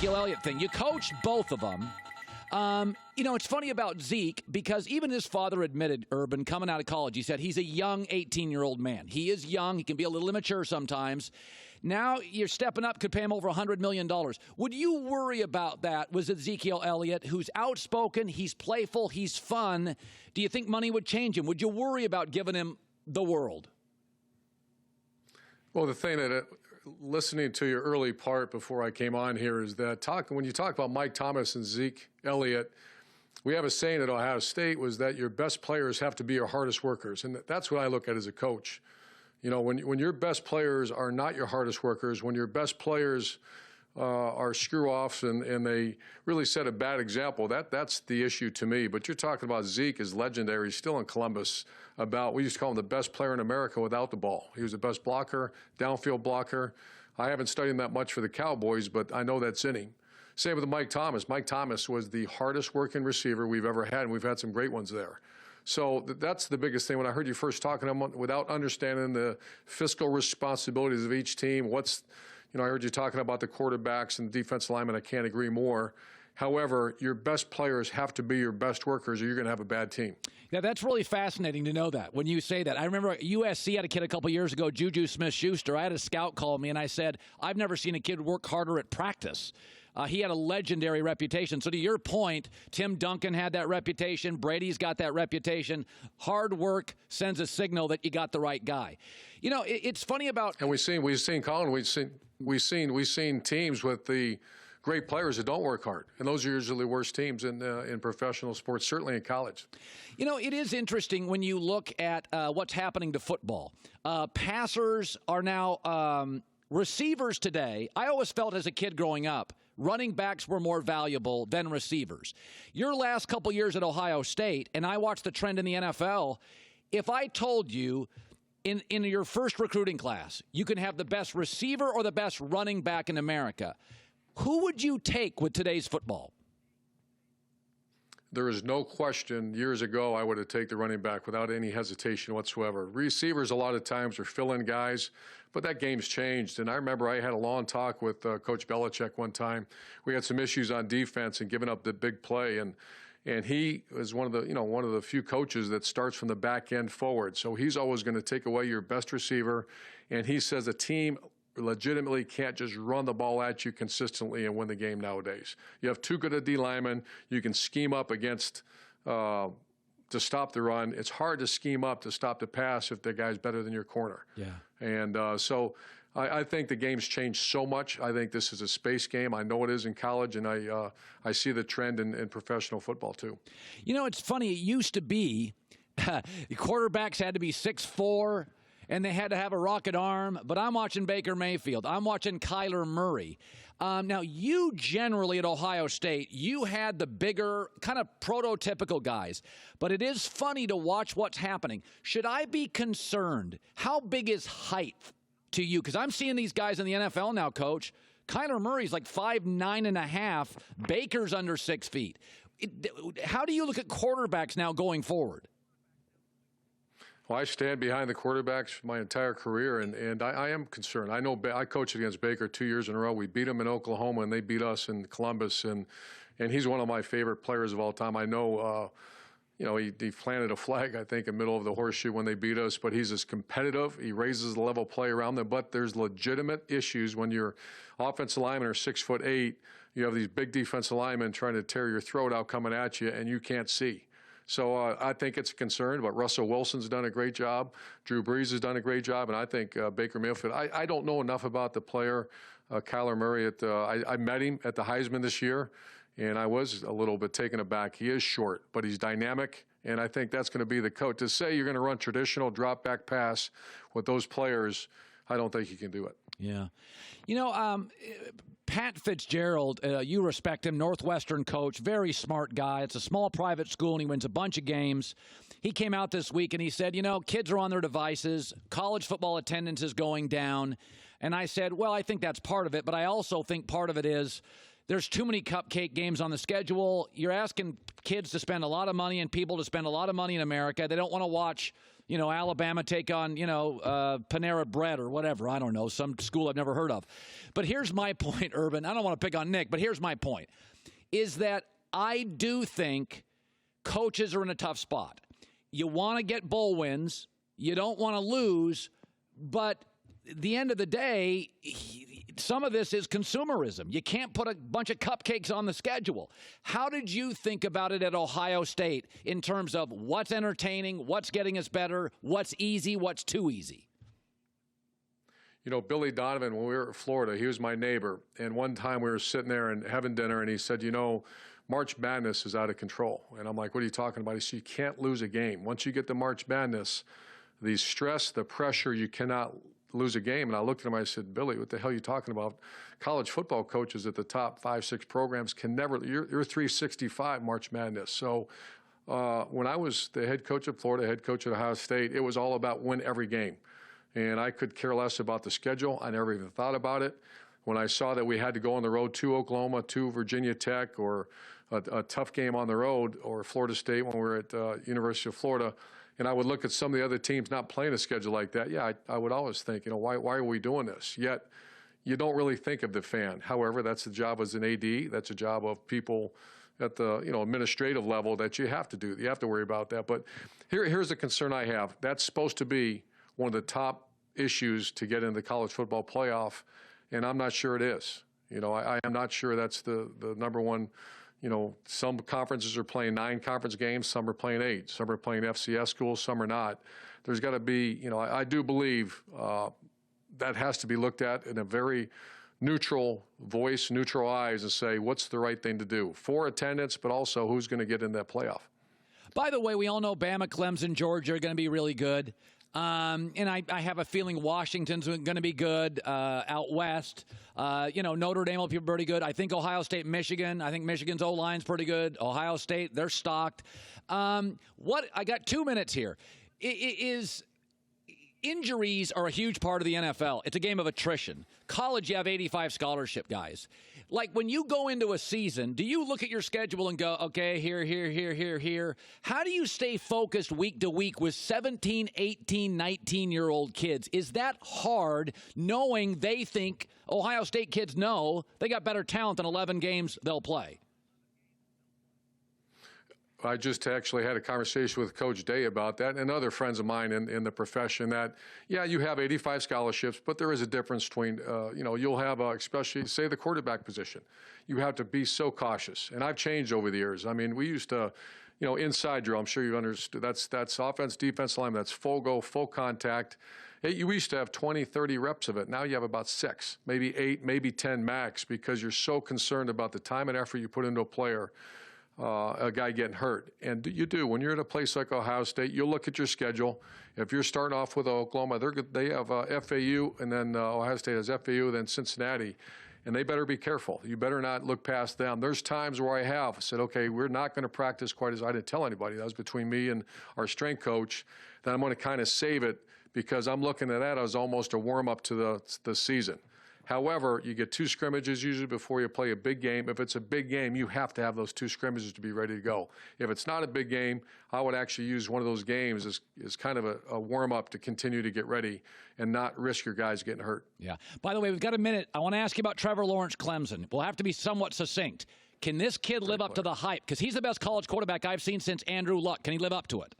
Ezekiel Elliott thing. You coached both of them. It's funny about Zeke because even his father admitted, Urban, coming out of college, he said he's a young 18-year-old man. He is young. He can be a little immature sometimes. Now you're stepping up, could pay him over $100 million. Would you worry about that with Ezekiel Elliott, who's outspoken, he's playful, he's fun? Do you think money would change him? Would you worry about giving him the world? Well, the thing that listening to your early part before I came on here is that when you talk about Mike Thomas and Zeke Elliott, we have a saying at Ohio State was that your best players have to be your hardest workers. And that's what I look at as a coach. When your best players are not your hardest workers, when your best players are screw-offs and they really set a bad example, that's the issue to me. But you're talking about Zeke is legendary. He's still in Columbus. We used to call him the best player in America without the ball. He was the best blocker, downfield blocker. I haven't studied him that much for the Cowboys, but I know that's in him. Same with Mike Thomas. Mike Thomas was the hardest working receiver we've ever had, and we've had some great ones there. So that's the biggest thing. When I heard you first talking to him, without understanding the fiscal responsibilities of each team, I heard you talking about the quarterbacks and the defensive linemen. I can't agree more. However, your best players have to be your best workers or you're going to have a bad team. Yeah, that's really fascinating to know that when you say that. I remember USC had a kid a couple years ago, Juju Smith-Schuster. I had a scout call me, and I said, I've never seen a kid work harder at practice. He had a legendary reputation. So to your point, Tim Duncan had that reputation. Brady's got that reputation. Hard work sends a signal that you got the right guy. It's funny about... And we've seen Colin, we've seen teams with the great players that don't work hard. And those are usually the worst teams in professional sports, certainly in college. It is interesting when you look at what's happening to football. Passers are now receivers today. I always felt as a kid growing up, running backs were more valuable than receivers. Your last couple years at Ohio State, and I watched the trend in the NFL, if I told you in your first recruiting class, you can have the best receiver or the best running back in America, who would you take with today's football? There is no question years ago I would have taken the running back without any hesitation whatsoever. Receivers a lot of times are fill-in guys, but that game's changed. And I remember I had a long talk with Coach Belichick one time. We had some issues on defense and giving up the big play. And he is one of the few coaches that starts from the back end forward. So he's always going to take away your best receiver. And he says a team legitimately can't just run the ball at you consistently and win the game nowadays. You have too good a D lineman. You can scheme up against to stop the run. It's hard to scheme up to stop the pass if the guy's better than your corner. Yeah. And so I think the game's changed so much. I think this is a space game. I know it is in college, and I see the trend in professional football too. It's funny. It used to be quarterbacks had to be 6'4", and they had to have a rocket arm, but I'm watching Baker Mayfield. I'm watching Kyler Murray. Now, you generally at Ohio State, you had the bigger, kind of prototypical guys, but it is funny to watch what's happening. Should I be concerned? How big is height to you? Because I'm seeing these guys in the NFL now, Coach. Kyler Murray's like 5'9.5". Baker's under 6 feet. How do you look at quarterbacks now going forward? Well, I stand behind the quarterbacks my entire career, and I am concerned. I know I coached against Baker 2 years in a row. We beat him in Oklahoma, and they beat us in Columbus, and he's one of my favorite players of all time. I know, he planted a flag, I think, in the middle of the horseshoe when they beat us, but he's as competitive. He raises the level of play around them, but there's legitimate issues when your offensive linemen are 6'8". You have these big defensive linemen trying to tear your throat out coming at you, and you can't see. So I think it's a concern, but Russell Wilson's done a great job. Drew Brees has done a great job, and I think Baker Mayfield. I don't know enough about the player, Kyler Murray. I met him at the Heisman this year, and I was a little bit taken aback. He is short, but he's dynamic, and I think that's going to be the coach. To say you're going to run traditional drop-back pass with those players, I don't think you can do it. Yeah. Pat Fitzgerald, you respect him, Northwestern coach, very smart guy. It's a small private school, and he wins a bunch of games. He came out this week, and he said, kids are on their devices. College football attendance is going down. And I said, well, I think that's part of it, but I also think part of it is there's too many cupcake games on the schedule. You're asking kids to spend a lot of money and people to spend a lot of money in America. They don't want to watch, Alabama take on, Panera Bread or whatever. I don't know, some school I've never heard of. But here's my point, Urban. I don't want to pick on Nick, but here's my point, is that I do think coaches are in a tough spot. You want to get bowl wins. You don't want to lose. But at the end of the day, some of this is consumerism. You can't put a bunch of cupcakes on the schedule. How did you think about it at Ohio State in terms of what's entertaining, what's getting us better, what's easy, what's too easy? Billy Donovan, when we were at Florida, he was my neighbor. And one time we were sitting there and having dinner, and he said, March Madness is out of control. And I'm like, what are you talking about? He said, you can't lose a game. Once you get to March Madness, the stress, the pressure, you cannot lose a game. And I looked at him, I said, Billy, what the hell are you talking about? College football coaches at the top 5-6 programs can never, you're 365 March Madness. So when I was the head coach of Florida, head coach at Ohio State, it was all about win every game. And I could care less about the schedule. I never even thought about it. When I saw that we had to go on the road to Oklahoma, to Virginia Tech, or a tough game on the road, or Florida State when we were at University of Florida, and I would look at some of the other teams not playing a schedule like that, I would always think, why are we doing this? Yet you don't really think of the fan. However, that's the job as an AD. That's a job of people at the administrative level that you have to do. You have to worry about that. But here's the concern I have. That's supposed to be one of the top issues to get into the college football playoff, and I'm not sure it is. I am not sure that's the number one. Some conferences are playing 9 conference games, some are playing 8, some are playing FCS schools, some are not. There's got to be, I do believe that has to be looked at in a very neutral voice, neutral eyes, and say, what's the right thing to do for attendance, but also who's going to get in that playoff. By the way, we all know Bama, Clemson, Georgia are going to be really good. And I have a feeling Washington's going to be good out west. Notre Dame will be pretty good. I think Ohio State, Michigan. I think Michigan's O-line's pretty good. Ohio State, they're stocked. I got 2 minutes here. Injuries are a huge part of the NFL. It's a game of attrition. College, you have 85 scholarship guys. Like, when you go into a season, do you look at your schedule and go, okay, here? How do you stay focused week to week with 17, 18, 19-year-old kids? Is that hard, knowing they think Ohio State kids know they got better talent than 11 games they'll play? I just actually had a conversation with Coach Day about that and other friends of mine in the profession that, you have 85 scholarships, but there is a difference between, you'll have, especially, say, the quarterback position. You have to be so cautious. And I've changed over the years. I mean, we used to, inside drill, I'm sure you understood, that's offense, defense line, that's full go, full contact. You used to have 20, 30 reps of it. Now you have about 6, maybe 8, maybe 10 max, because you're so concerned about the time and effort you put into a player. A guy getting hurt. And you do. When you're at a place like Ohio State, you'll look at your schedule. If you're starting off with Oklahoma, they have FAU, and then Ohio State has FAU, then Cincinnati. And they better be careful. You better not look past them. There's times where I have said, okay, we're not going to practice quite as I didn't tell anybody. That was between me and our strength coach. Then I'm going to kind of save it because I'm looking at that as almost a warm-up to the season. However, you get 2 scrimmages usually before you play a big game. If it's a big game, you have to have those 2 scrimmages to be ready to go. If it's not a big game, I would actually use one of those games as kind of a warm-up to continue to get ready and not risk your guys getting hurt. Yeah. By the way, we've got a minute. I want to ask you about Trevor Lawrence, Clemson. We'll have to be somewhat succinct. Can this kid live up to the hype? Because he's the best college quarterback I've seen since Andrew Luck. Can he live up to it?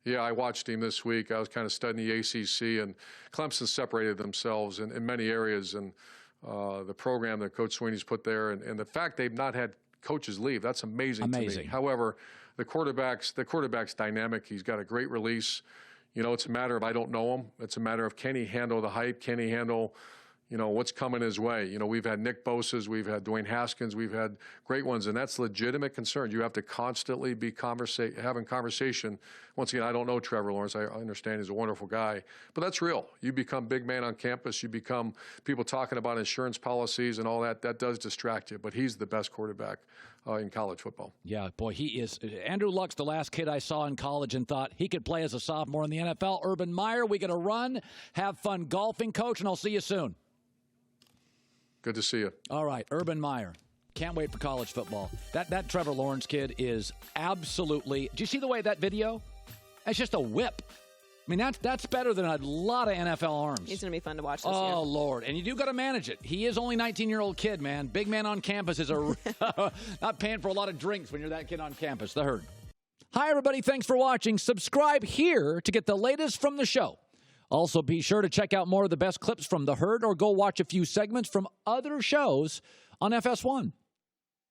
Yeah, I watched him this week. I was kind of studying the ACC, and Clemson separated themselves in many areas, and the program that Coach Sweeney's put there, and the fact they've not had coaches leave, that's amazing to me. However, the quarterback's dynamic. He's got a great release. It's a matter of I don't know him. It's a matter of can he handle the hype? Can he handle what's coming his way? We've had Nick Bosa's, we've had Dwayne Haskins, we've had great ones, and that's legitimate concern. You have to constantly be having conversation. Once again, I don't know Trevor Lawrence. I understand he's a wonderful guy, but that's real. You become big man on campus. You become people talking about insurance policies and all that. That does distract you, but he's the best quarterback in college football. Yeah, boy, he is. Andrew Luck's the last kid I saw in college and thought he could play as a sophomore in the NFL. Urban Meyer, we got to run. Have fun golfing, Coach, and I'll see you soon. Good to see you. All right, Urban Meyer. Can't wait for college football. That Trevor Lawrence kid is absolutely – do you see the way that video? It's just a whip. I mean, that's better than a lot of NFL arms. He's going to be fun to watch this year. Oh, Lord. And you do got to manage it. He is only a 19-year-old kid, man. Big man on campus is not paying for a lot of drinks when you're that kid on campus. The Herd. Hi, everybody. Thanks for watching. Subscribe here to get the latest from the show. Also, be sure to check out more of the best clips from The Herd or go watch a few segments from other shows on FS1.